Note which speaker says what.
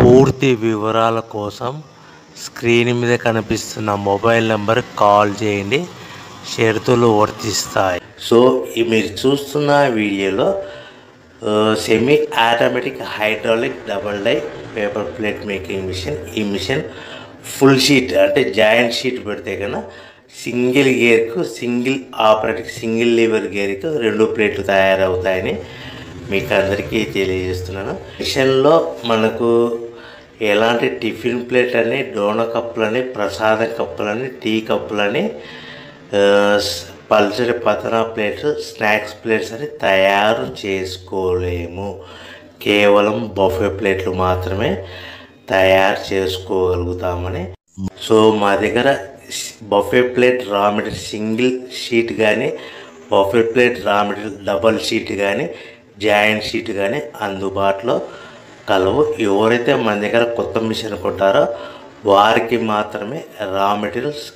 Speaker 1: పూర్తి వివరాల కోసం స్క్రీన్ మీద కనిపిస్తున్న మొబైల్ నెంబర్కి కాల్ చేయండి. షరతులు వర్తిస్తాయి. సో మీరు చూస్తున్న వీడియోలో semi automatic hydraulic double die paper plate making machine. ఈ మిషన్ ఫుల్ షీట్ అంటే జాయింట్ షీట్ పెడితే కన్నా సింగిల్ గేర్కు సింగిల్ ఆపరేటింగ్ సింగిల్ లీవర్ గేర్కు 2 ప్లేట్లు తయారవుతాయని మీకు అందరికీ తెలియజేస్తున్నాను. మిషన్లో మనకు ఎలాంటి టిఫిన్ ప్లేట్లని, డోనా కప్పులని, ప్రసాదం కప్పులని, టీ కప్పులని, పల్చడి పతనా ప్లేట్స్, స్నాక్స్ ప్లేట్స్ అని తయారు చేసుకోలేము. కేవలం బఫే ప్లేట్లు మాత్రమే తయారు చేసుకోగలుగుతామని. సో మా దగ్గర buffet plate raw material single sheet కానీ, buffet plate raw material double sheet కానీ, జాయింట్ షీట్ కానీ అందుబాటులో కలవు. ఎవరైతే మన దగ్గర కొత్త మిషన్ కొంటారో వారికి మాత్రమే రా మెటీరియల్స్